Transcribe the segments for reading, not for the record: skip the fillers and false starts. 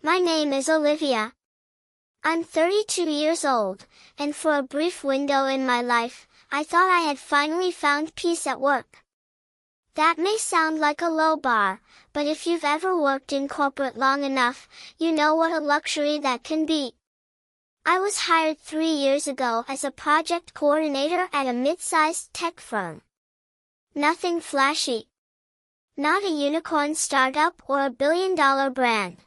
My name is Olivia. I'm 32 years old, and for a brief window in my life, I thought I had finally found peace at work. That may sound like a low bar, but if you've ever worked in corporate long enough, you know what a luxury that can be. I was hired 3 years ago as a project coordinator at a mid-sized tech firm. Nothing flashy. Not a unicorn startup or a billion-dollar brand.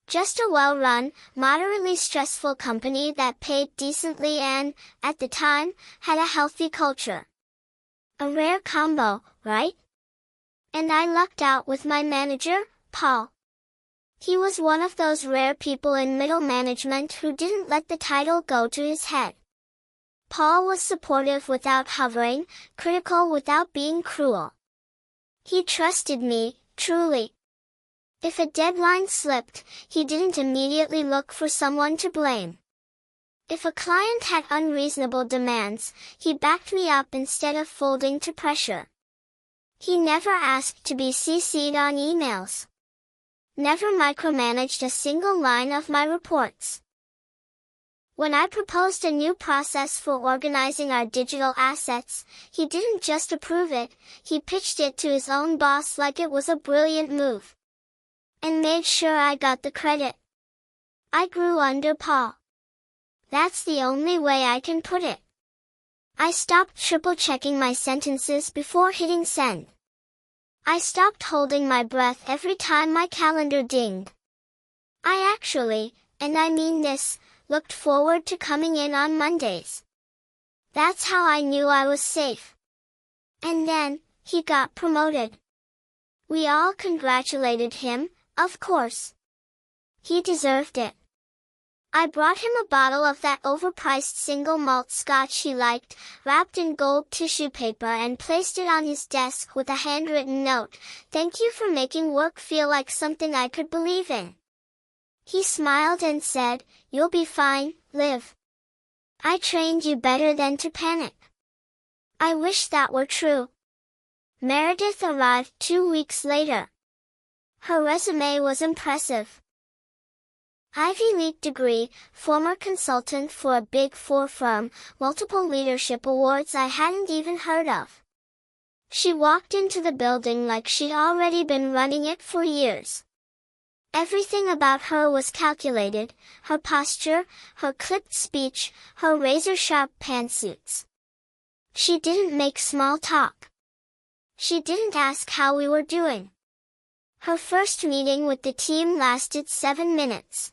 Just a well-run, moderately stressful company that paid decently and, at the time, had a healthy culture. A rare combo, right? And I lucked out with my manager, Paul. He was one of those rare people in middle management who didn't let the title go to his head. Paul was supportive without hovering, critical without being cruel. He trusted me, truly. If a deadline slipped, he didn't immediately look for someone to blame. If a client had unreasonable demands, he backed me up instead of folding to pressure. He never asked to be CC'd on emails. Never micromanaged a single line of my reports. When I proposed a new process for organizing our digital assets, he didn't just approve it, he pitched it to his own boss like it was a brilliant move. And made sure I got the credit. I grew under Paul. That's the only way I can put it. I stopped triple-checking my sentences before hitting send. I stopped holding my breath every time my calendar dinged. I actually, and I mean this, looked forward to coming in on Mondays. That's how I knew I was safe. And then, he got promoted. We all congratulated him, of course. He deserved it. I brought him a bottle of that overpriced single malt scotch he liked, wrapped in gold tissue paper and placed it on his desk with a handwritten note, "Thank you for making work feel like something I could believe in." He smiled and said, "You'll be fine, Liv. I trained you better than to panic." I wish that were true. Meredith arrived 2 weeks later. Her resume was impressive. Ivy League degree, former consultant for a Big Four firm, multiple leadership awards I hadn't even heard of. She walked into the building like she'd already been running it for years. Everything about her was calculated, her posture, her clipped speech, her razor-sharp pantsuits. She didn't make small talk. She didn't ask how we were doing. Her first meeting with the team lasted 7 minutes.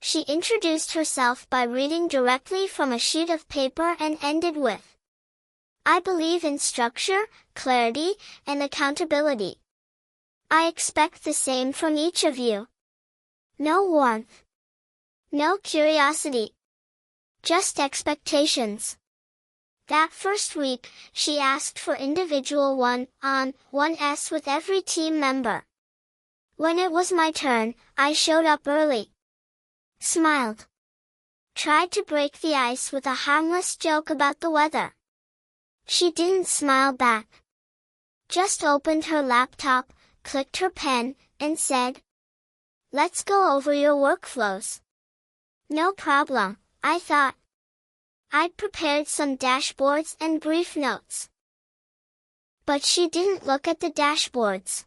She introduced herself by reading directly from a sheet of paper and ended with, "I believe in structure, clarity, and accountability. I expect the same from each of you." No warmth. No curiosity. Just expectations. That first week, she asked for individual one-on-ones with every team member. When it was my turn, I showed up early. Smiled. Tried to break the ice with a harmless joke about the weather. She didn't smile back. Just opened her laptop, clicked her pen, and said, "Let's go over your workflows." No problem, I thought. I'd prepared some dashboards and brief notes. But she didn't look at the dashboards.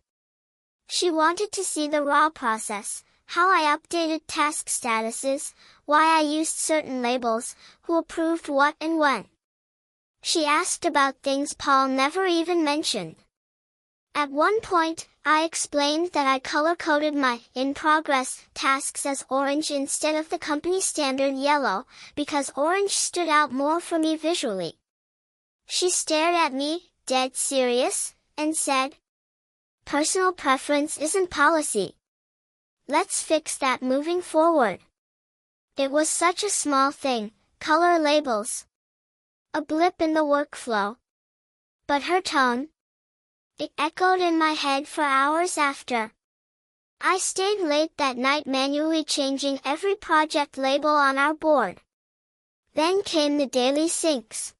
She wanted to see the raw process, how I updated task statuses, why I used certain labels, who approved what and when. She asked about things Paul never even mentioned. At one point, I explained that I color-coded my in-progress tasks as orange instead of the company standard yellow, because orange stood out more for me visually. She stared at me, dead serious, and said, "Personal preference isn't policy. Let's fix that moving forward." It was such a small thing, color labels. A blip in the workflow. But her tone, it echoed in my head for hours after. I stayed late that night manually changing every project label on our board. Then came the daily syncs.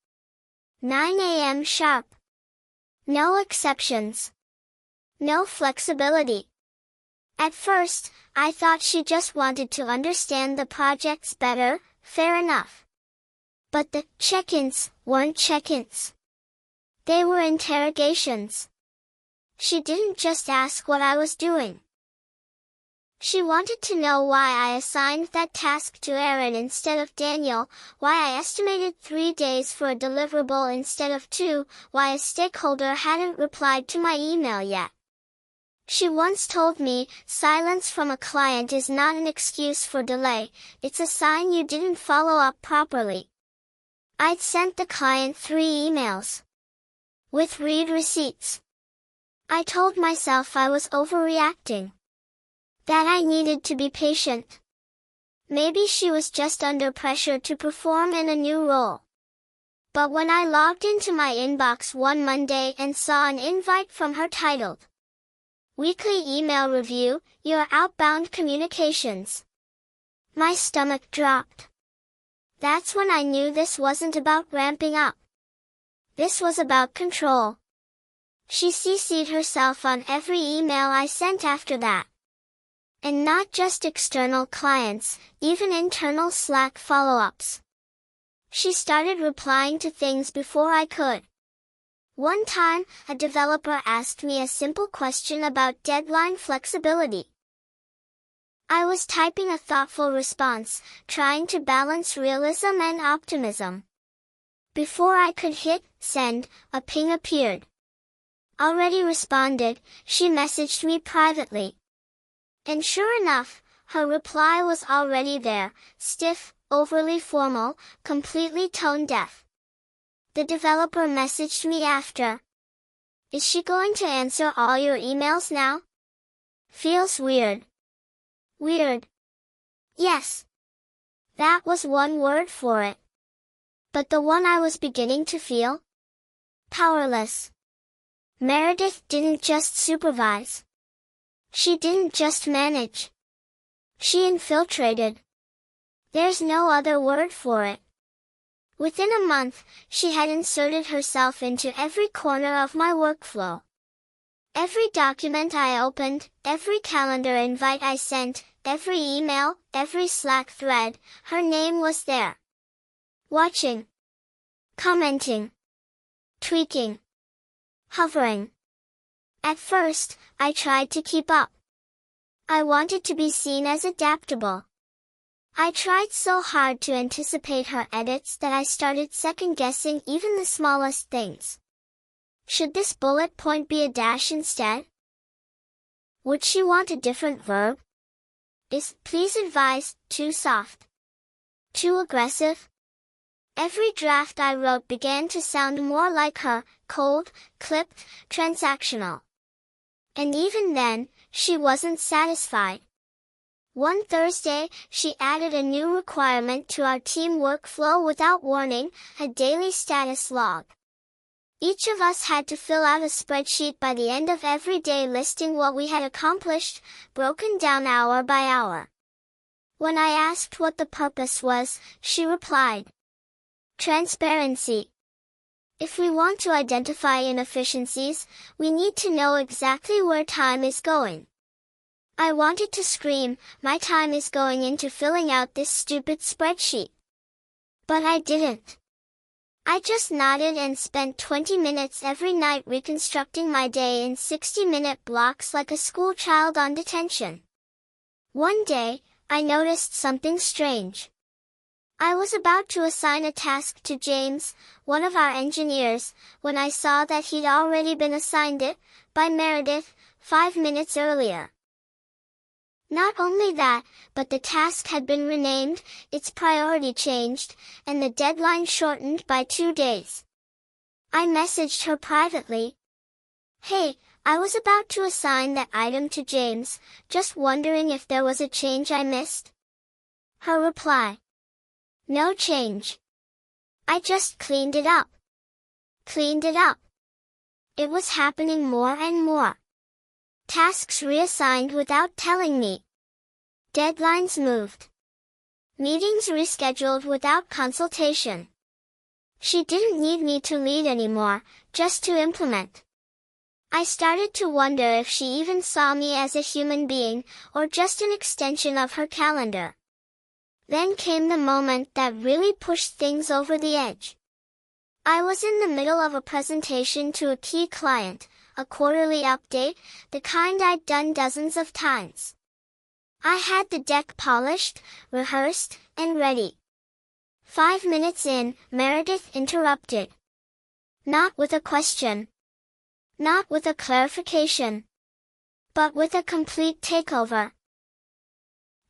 9 a.m. sharp. No exceptions. No flexibility. At first, I thought she just wanted to understand the projects better, fair enough. But the check-ins weren't check-ins. They were interrogations. She didn't just ask what I was doing. She wanted to know why I assigned that task to Aaron instead of Daniel, why I estimated 3 days for a deliverable instead of 2, why a stakeholder hadn't replied to my email yet. She once told me, silence from a client is not an excuse for delay, it's a sign you didn't follow up properly. I'd sent the client 3 emails. With read receipts. I told myself I was overreacting. That I needed to be patient. Maybe she was just under pressure to perform in a new role. But when I logged into my inbox one Monday and saw an invite from her titled, Weekly Email Review, Your Outbound Communications, my stomach dropped. That's when I knew this wasn't about ramping up. This was about control. She CC'd herself on every email I sent after that. And not just external clients, even internal Slack follow-ups. She started replying to things before I could. One time, a developer asked me a simple question about deadline flexibility. I was typing a thoughtful response, trying to balance realism and optimism. Before I could hit send, a ping appeared. Already responded, she messaged me privately. And sure enough, her reply was already there, stiff, overly formal, completely tone-deaf. The developer messaged me after. Is she going to answer all your emails now? Feels weird. Weird. Yes. That was one word for it. But the one I was beginning to feel? Powerless. Meredith didn't just supervise. She didn't just manage. She infiltrated. There's no other word for it. Within a month, she had inserted herself into every corner of my workflow. Every document I opened, every calendar invite I sent, every email, every Slack thread, her name was there. Watching. Commenting. Tweaking. Hovering. At first, I tried to keep up. I wanted to be seen as adaptable. I tried so hard to anticipate her edits that I started second-guessing even the smallest things. Should this bullet point be a dash instead? Would she want a different verb? Is please advise too soft? Too aggressive? Every draft I wrote began to sound more like her, cold, clipped, transactional. And even then, she wasn't satisfied. One Thursday, she added a new requirement to our team workflow without warning, a daily status log. Each of us had to fill out a spreadsheet by the end of every day listing what we had accomplished, broken down hour by hour. When I asked what the purpose was, she replied, transparency. If we want to identify inefficiencies, we need to know exactly where time is going. I wanted to scream, my time is going into filling out this stupid spreadsheet. But I didn't. I just nodded and spent 20 minutes every night reconstructing my day in 60-minute blocks like a school child on detention. One day, I noticed something strange. I was about to assign a task to James, one of our engineers, when I saw that he'd already been assigned it, by Meredith, 5 minutes earlier. Not only that, but the task had been renamed, its priority changed, and the deadline shortened by 2 days. I messaged her privately. Hey, I was about to assign that item to James, just wondering if there was a change I missed. Her reply. No change. I just cleaned it up. Cleaned it up. It was happening more and more. Tasks reassigned without telling me. Deadlines moved. Meetings rescheduled without consultation. She didn't need me to lead anymore, just to implement. I started to wonder if she even saw me as a human being, or just an extension of her calendar. Then came the moment that really pushed things over the edge. I was in the middle of a presentation to a key client, a quarterly update, the kind I'd done dozens of times. I had the deck polished, rehearsed, and ready. 5 minutes in, Meredith interrupted. Not with a question. Not with a clarification. But with a complete takeover.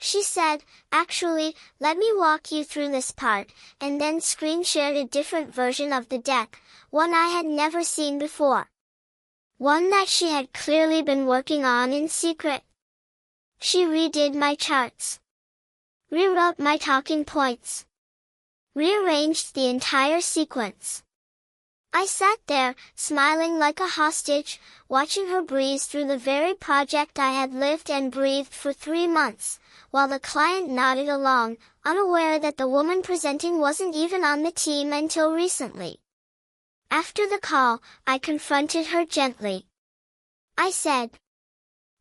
She said, "Actually, let me walk you through this part," and then screen shared a different version of the deck, one I had never seen before. One that she had clearly been working on in secret. She redid my charts. Rewrote my talking points. Rearranged the entire sequence. I sat there, smiling like a hostage, watching her breeze through the very project I had lived and breathed for 3 months, while the client nodded along, unaware that the woman presenting wasn't even on the team until recently. After the call, I confronted her gently. I said,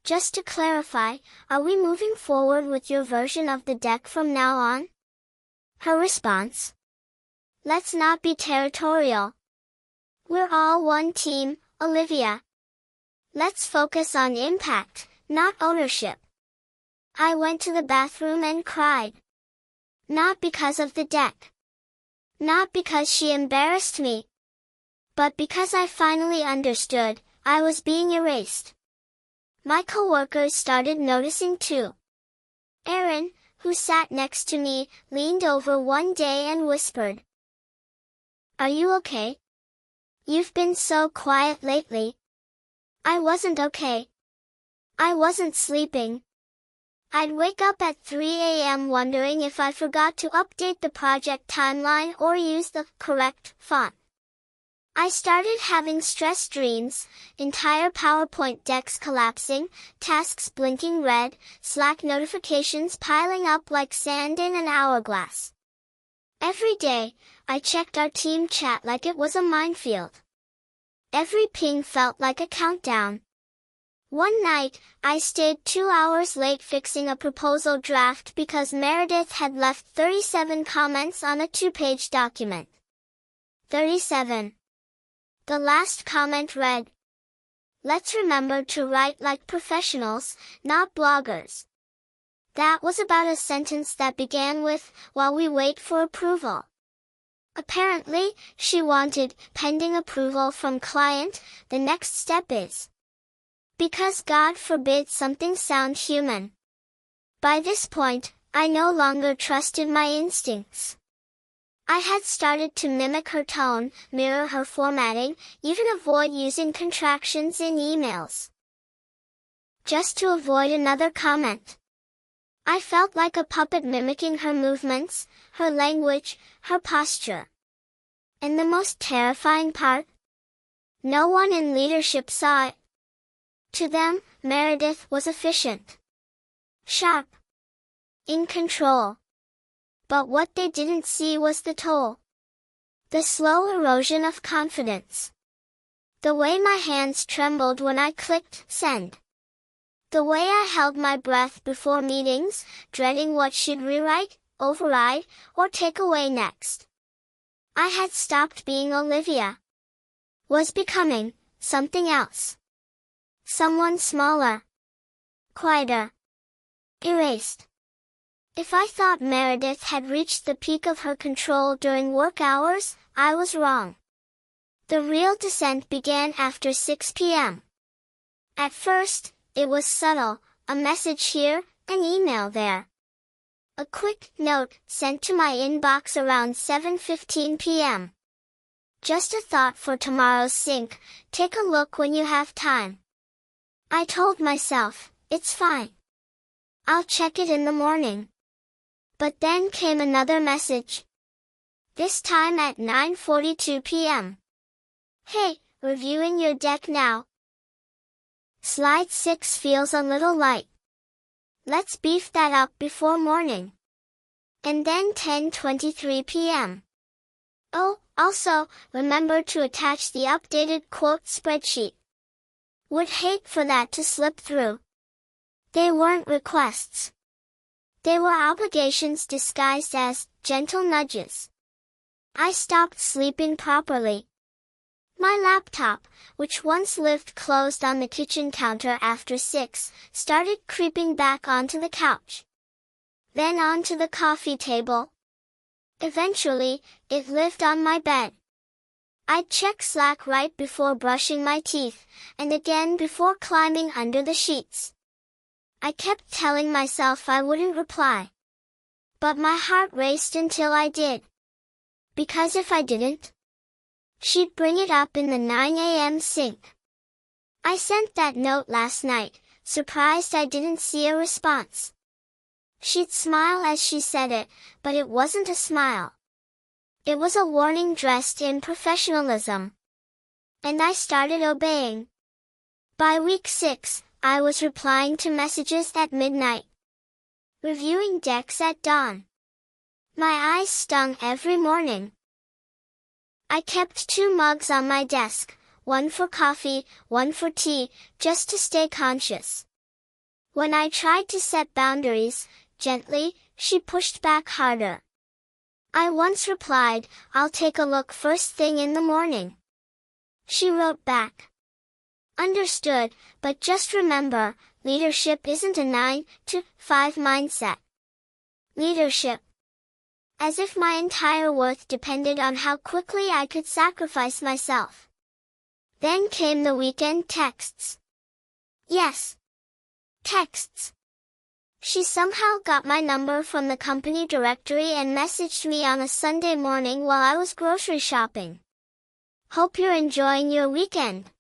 "Just to clarify, are we moving forward with your version of the deck from now on?" Her response? "Let's not be territorial. We're all one team, Olivia. Let's focus on impact, not ownership." I went to the bathroom and cried. Not because of the deck. Not because she embarrassed me. But because I finally understood, I was being erased. My coworkers started noticing too. Erin, who sat next to me, leaned over one day and whispered, "Are you okay? You've been so quiet lately." I wasn't okay. I wasn't sleeping. I'd wake up at 3 a.m. wondering if I forgot to update the project timeline or use the correct font. I started having stress dreams, entire PowerPoint decks collapsing, tasks blinking red, Slack notifications piling up like sand in an hourglass. Every day, I checked our team chat like it was a minefield. Every ping felt like a countdown. One night, I stayed 2 hours late fixing a proposal draft because Meredith had left 37 comments on a 2-page document. 37. The last comment read, "Let's remember to write like professionals, not bloggers." That was about a sentence that began with, "while we wait for approval." Apparently, she wanted, pending approval from client, the next step is. Because God forbid something sound human. By this point, I no longer trusted my instincts. I had started to mimic her tone, mirror her formatting, even avoid using contractions in emails. Just to avoid another comment. I felt like a puppet mimicking her movements, her language, her posture. And the most terrifying part? No one in leadership saw it. To them, Meredith was efficient. Sharp. In control. But what they didn't see was the toll. The slow erosion of confidence. The way my hands trembled when I clicked send. The way I held my breath before meetings, dreading what she'd rewrite, override, or take away next. I had stopped being Olivia. Was becoming something else. Someone smaller. Quieter. Erased. If I thought Meredith had reached the peak of her control during work hours, I was wrong. The real descent began after 6 p.m. At first, it was subtle, a message here, an email there. A quick note sent to my inbox around 7:15 p.m. Just a thought for tomorrow's sync, take a look when you have time. I told myself, it's fine. I'll check it in the morning. But then came another message. This time at 9:42 p.m. Hey, reviewing your deck now. Slide 6 feels a little light. Let's beef that up before morning. And then 10:23 p.m. Oh, also, remember to attach the updated quote spreadsheet. Would hate for that to slip through. They weren't requests. They were obligations disguised as gentle nudges. I stopped sleeping properly. My laptop, which once lived closed on the kitchen counter after 6, started creeping back onto the couch. Then onto the coffee table. Eventually, it lived on my bed. I'd check Slack right before brushing my teeth, and again before climbing under the sheets. I kept telling myself I wouldn't reply. But my heart raced until I did. Because if I didn't, she'd bring it up in the 9 a.m. sync. I sent that note last night, surprised I didn't see a response. She'd smile as she said it, but it wasn't a smile. It was a warning dressed in professionalism. And I started obeying. By week 6, I was replying to messages at midnight. Reviewing decks at dawn. My eyes stung every morning. I kept 2 mugs on my desk, one for coffee, one for tea, just to stay conscious. When I tried to set boundaries, gently, she pushed back harder. I once replied, "I'll take a look first thing in the morning." She wrote back, "Understood, but just remember, leadership isn't a 9 to 5 mindset. Leadership." As if my entire worth depended on how quickly I could sacrifice myself. Then came the weekend texts. Yes. Texts. She somehow got my number from the company directory and messaged me on a Sunday morning while I was grocery shopping. "Hope you're enjoying your weekend.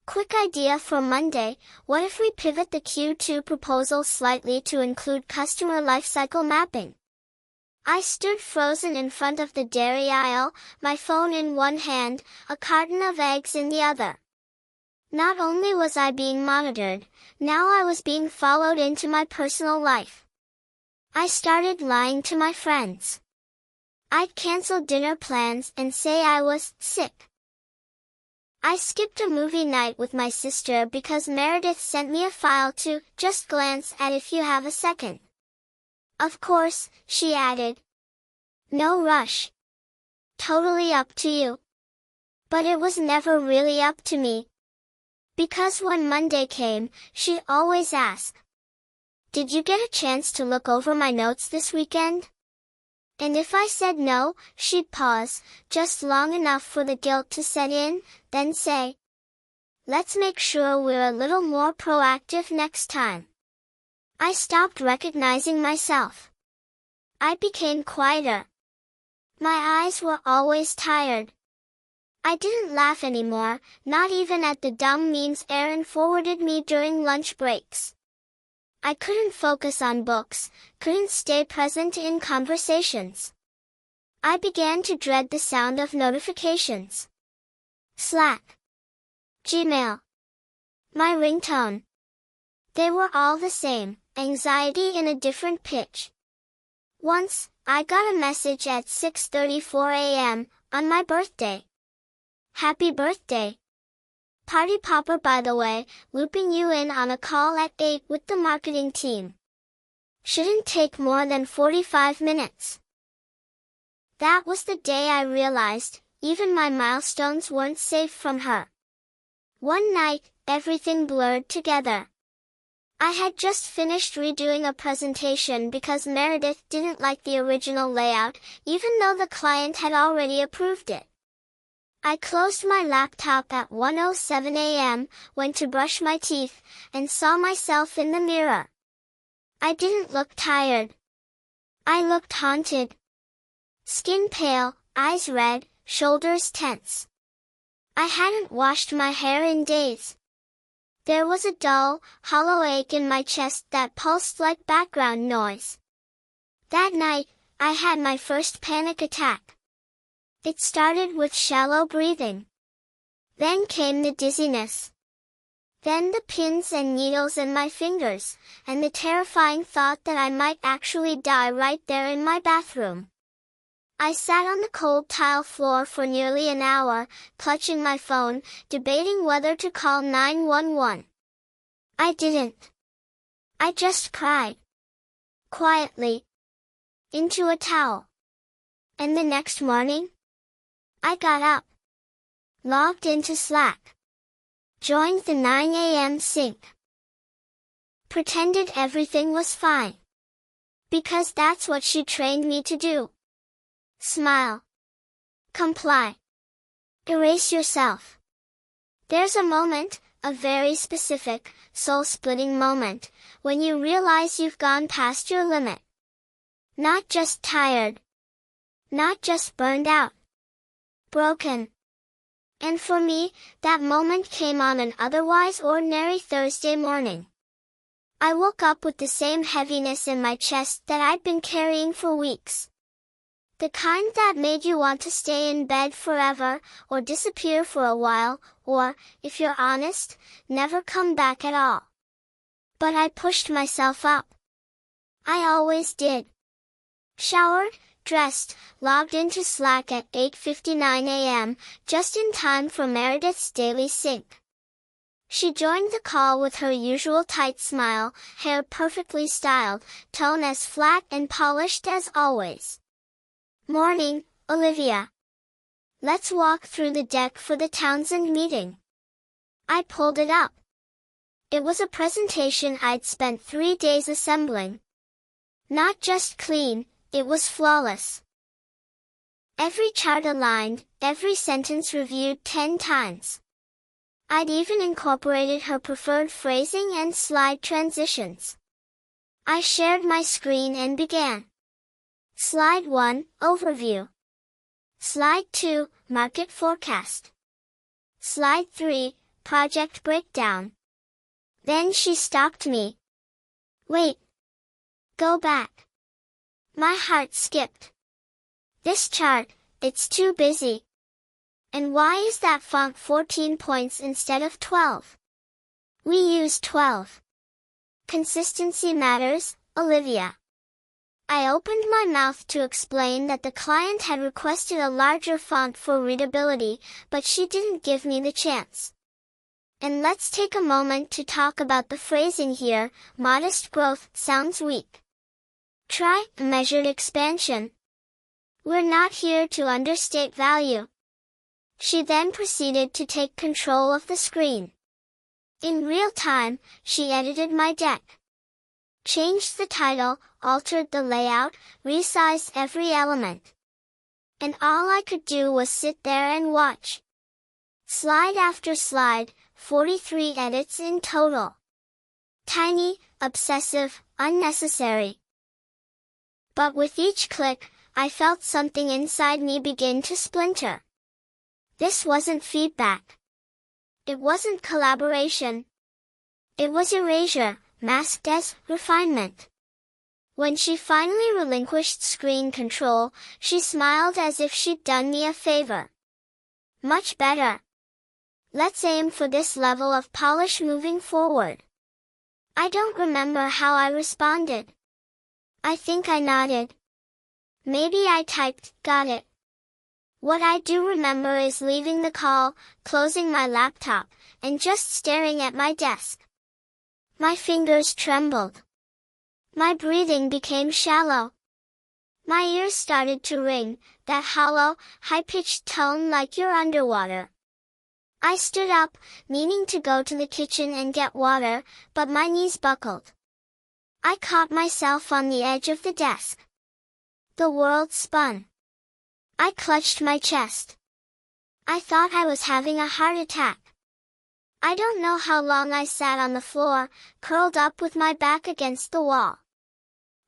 Quick idea for Monday, what if we pivot the Q2 proposal slightly to include customer lifecycle mapping?" I stood frozen in front of the dairy aisle, my phone in one hand, a carton of eggs in the other. Not only was I being monitored, now I was being followed into my personal life. I started lying to my friends. I'd cancel dinner plans and say I was sick. I skipped a movie night with my sister because Meredith sent me a file to just glance at if you have a second. Of course, she added. No rush. Totally up to you. But it was never really up to me. Because when Monday came, she'd always ask, "Did you get a chance to look over my notes this weekend?" And if I said no, she'd pause, just long enough for the guilt to set in, then say, "Let's make sure we're a little more proactive next time." I stopped recognizing myself. I became quieter. My eyes were always tired. I didn't laugh anymore, not even at the dumb memes Aaron forwarded me during lunch breaks. I couldn't focus on books, couldn't stay present in conversations. I began to dread the sound of notifications. Slack. Gmail. My ringtone. They were all the same, anxiety in a different pitch. Once, I got a message at 6:34 a.m., on my birthday. Happy birthday! Party popper, by the way, looping you in on a call at 8 with the marketing team. Shouldn't take more than 45 minutes. That was the day I realized, even my milestones weren't safe from her. One night, everything blurred together. I had just finished redoing a presentation because Meredith didn't like the original layout, even though the client had already approved it. I closed my laptop at 1:07 a.m., went to brush my teeth, and saw myself in the mirror. I didn't look tired. I looked haunted. Skin pale, eyes red, shoulders tense. I hadn't washed my hair in days. There was a dull, hollow ache in my chest that pulsed like background noise. That night, I had my first panic attack. It started with shallow breathing. Then came the dizziness. Then the pins and needles in my fingers, and the terrifying thought that I might actually die right there in my bathroom. I sat on the cold tile floor for nearly an hour, clutching my phone, debating whether to call 911. I didn't. I just cried. Quietly. Into a towel. And the next morning? I got up. Logged into Slack. Joined the 9 a.m. sync. Pretended everything was fine. Because that's what she trained me to do. Smile. Comply. Erase yourself. There's a moment, a very specific, soul-splitting moment, when you realize you've gone past your limit. Not just tired. Not just burned out. Broken. And for me, that moment came on an otherwise ordinary Thursday morning. I woke up with the same heaviness in my chest that I'd been carrying for weeks. The kind that made you want to stay in bed forever, or disappear for a while, or, if you're honest, never come back at all. But I pushed myself up. I always did. Showered, dressed, logged into Slack at 8:59 a.m., just in time for Meredith's daily sync. She joined the call with her usual tight smile, hair perfectly styled, tone as flat and polished as always. Morning, Olivia. Let's walk through the deck for the Townsend meeting. I pulled it up. It was a presentation I'd spent 3 days assembling. Not just clean, it was flawless. Every chart aligned, every sentence reviewed 10 times. I'd even incorporated her preferred phrasing and slide transitions. I shared my screen and began. Slide 1, Overview. Slide 2, Market Forecast. Slide 3, Project Breakdown. Then she stopped me. Wait. Go back. My heart skipped. This chart, it's too busy. And why is that font 14 points instead of 12? We use 12. Consistency matters, Olivia. I opened my mouth to explain that the client had requested a larger font for readability, but she didn't give me the chance. And let's take a moment to talk about the phrasing here. Modest growth sounds weak. Try measured expansion. We're not here to understate value. She then proceeded to take control of the screen. In real time, she edited my deck. Changed the title, altered the layout, resized every element. And all I could do was sit there and watch. Slide after slide, 43 edits in total. Tiny, obsessive, unnecessary. But with each click, I felt something inside me begin to splinter. This wasn't feedback. It wasn't collaboration. It was erasure, masked as refinement. When she finally relinquished screen control, she smiled as if she'd done me a favor. Much better. Let's aim for this level of polish moving forward. I don't remember how I responded. I think I nodded. Maybe I typed, got it. What I do remember is leaving the call, closing my laptop, and just staring at my desk. My fingers trembled. My breathing became shallow. My ears started to ring, that hollow, high-pitched tone like you're underwater. I stood up, meaning to go to the kitchen and get water, but my knees buckled. I caught myself on the edge of the desk. The world spun. I clutched my chest. I thought I was having a heart attack. I don't know how long I sat on the floor, curled up with my back against the wall.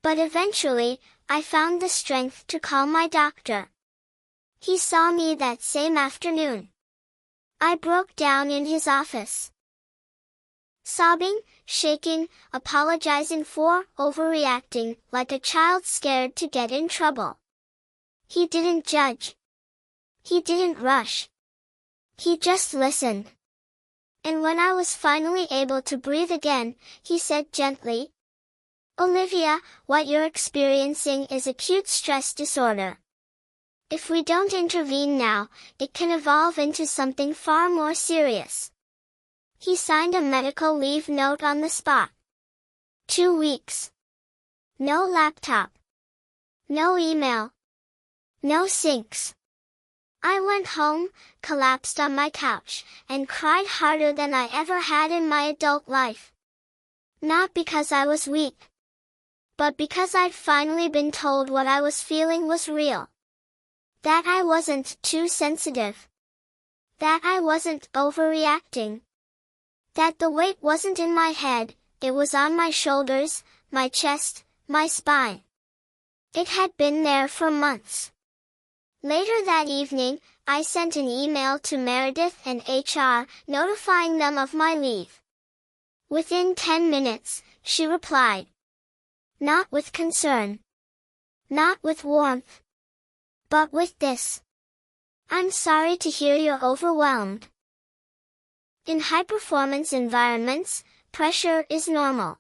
But eventually, I found the strength to call my doctor. He saw me that same afternoon. I broke down in his office. Sobbing, shaking, apologizing for overreacting, like a child scared to get in trouble. He didn't judge. He didn't rush. He just listened. And when I was finally able to breathe again, he said gently, "Olivia, what you're experiencing is acute stress disorder. If we don't intervene now, it can evolve into something far more serious. He signed a medical leave note on the spot. 2 weeks. No laptop. No email. No sinks. I went home, collapsed on my couch, and cried harder than I ever had in my adult life. Not because I was weak, but because I'd finally been told what I was feeling was real. That I wasn't too sensitive. That I wasn't overreacting. That the weight wasn't in my head, it was on my shoulders, my chest, my spine. It had been there for months. Later that evening, I sent an email to Meredith and HR, notifying them of my leave. Within 10 minutes, she replied. Not with concern. Not with warmth. But with this. I'm sorry to hear you're overwhelmed. In high-performance environments, pressure is normal.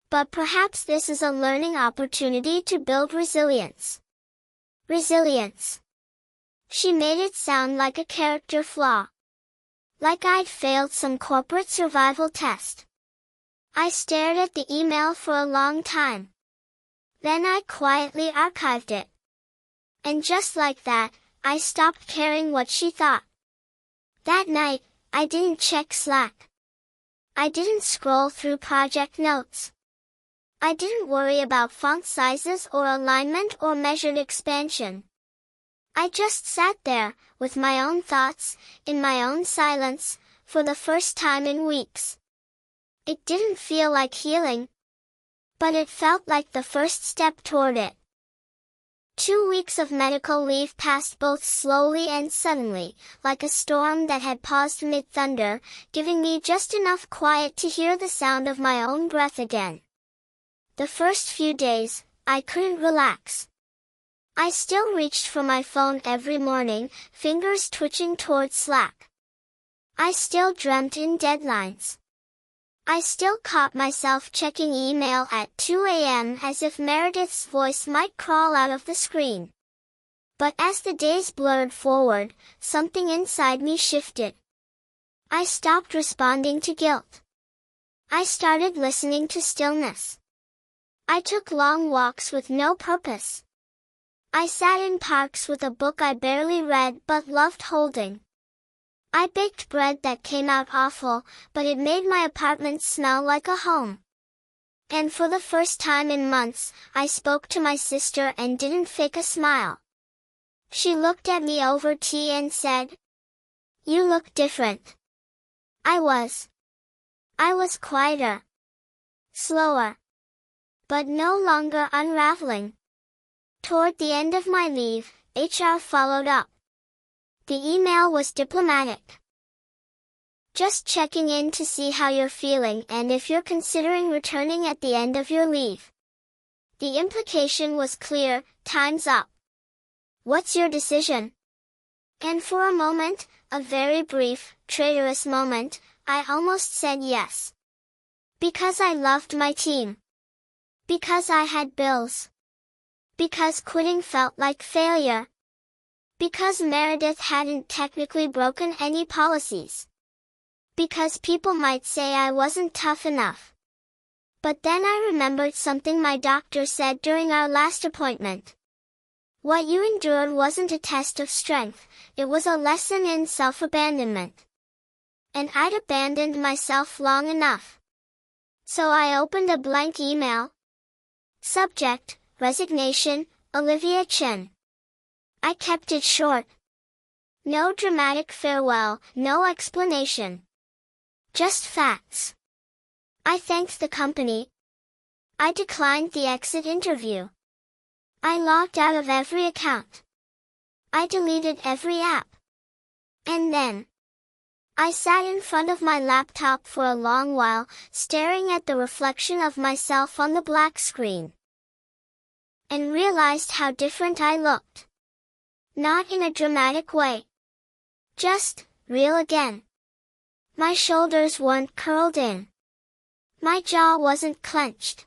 But perhaps this is a learning opportunity to build resilience. Resilience. She made it sound like a character flaw. Like I'd failed some corporate survival test. I stared at the email for a long time. Then I quietly archived it. And just like that, I stopped caring what she thought. That night, I didn't check Slack. I didn't scroll through project notes. I didn't worry about font sizes or alignment or measured expansion. I just sat there, with my own thoughts, in my own silence, for the first time in weeks. It didn't feel like healing, but it felt like the first step toward it. 2 weeks of medical leave passed both slowly and suddenly, like a storm that had paused mid-thunder, giving me just enough quiet to hear the sound of my own breath again. The first few days, I couldn't relax. I still reached for my phone every morning, fingers twitching toward Slack. I still dreamt in deadlines. I still caught myself checking email at 2 a.m. as if Meredith's voice might crawl out of the screen. But as the days blurred forward, something inside me shifted. I stopped responding to guilt. I started listening to stillness. I took long walks with no purpose. I sat in parks with a book I barely read but loved holding. I baked bread that came out awful, but it made my apartment smell like a home. And for the first time in months, I spoke to my sister and didn't fake a smile. She looked at me over tea and said, "You look different." I was. I was quieter. Slower. But no longer unraveling. Toward the end of my leave, HR followed up. The email was diplomatic. Just checking in to see how you're feeling and if you're considering returning at the end of your leave. The implication was clear, time's up. What's your decision? And for a moment, a very brief, traitorous moment, I almost said yes. Because I loved my team. Because I had bills. Because quitting felt like failure. Because Meredith hadn't technically broken any policies. Because people might say I wasn't tough enough. But then I remembered something my doctor said during our last appointment. What you endured wasn't a test of strength, it was a lesson in self-abandonment. And I'd abandoned myself long enough. So I opened a blank email. Subject, Resignation, Olivia Chen. I kept it short. No dramatic farewell, no explanation. Just facts. I thanked the company. I declined the exit interview. I logged out of every account. I deleted every app. And then, I sat in front of my laptop for a long while, staring at the reflection of myself on the black screen. And realized how different I looked. Not in a dramatic way. Just, real again. My shoulders weren't curled in. My jaw wasn't clenched.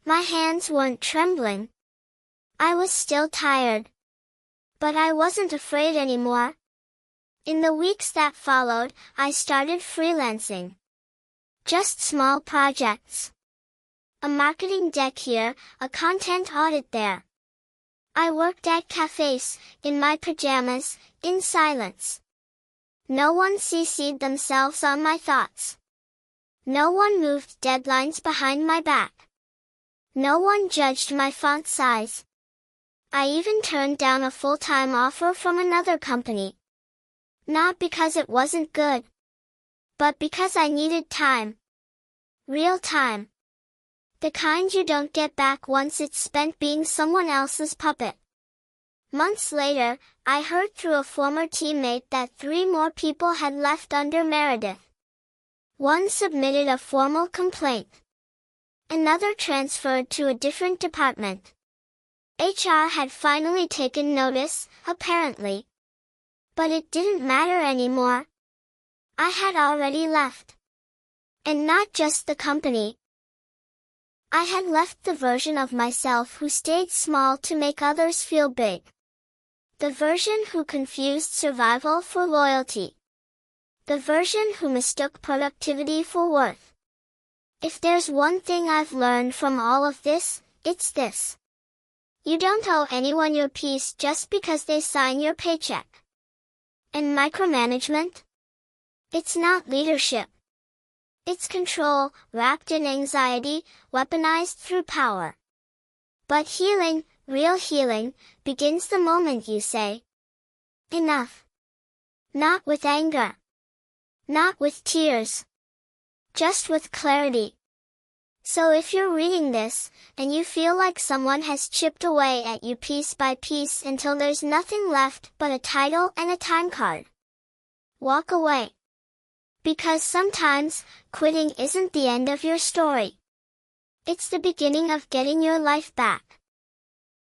My hands weren't trembling. I was still tired. But I wasn't afraid anymore. In the weeks that followed, I started freelancing. Just small projects. A marketing deck here, a content audit there. I worked at cafes, in my pajamas, in silence. No one CC'd themselves on my thoughts. No one moved deadlines behind my back. No one judged my font size. I even turned down a full-time offer from another company. Not because it wasn't good, but because I needed time. Real time. The kind you don't get back once it's spent being someone else's puppet. Months later, I heard through a former teammate that 3 more people had left under Meredith. One submitted a formal complaint. Another transferred to a different department. HR had finally taken notice, apparently. But it didn't matter anymore. I had already left. And not just the company. I had left the version of myself who stayed small to make others feel big. The version who confused survival for loyalty. The version who mistook productivity for worth. If there's one thing I've learned from all of this, it's this. You don't owe anyone your piece just because they sign your paycheck. And micromanagement? It's not leadership. It's control, wrapped in anxiety, weaponized through power. But healing, real healing, begins the moment you say, enough. Not with anger. Not with tears. Just with clarity. So if you're reading this, and you feel like someone has chipped away at you piece by piece until there's nothing left but a title and a time card, walk away. Because sometimes, quitting isn't the end of your story. It's the beginning of getting your life back.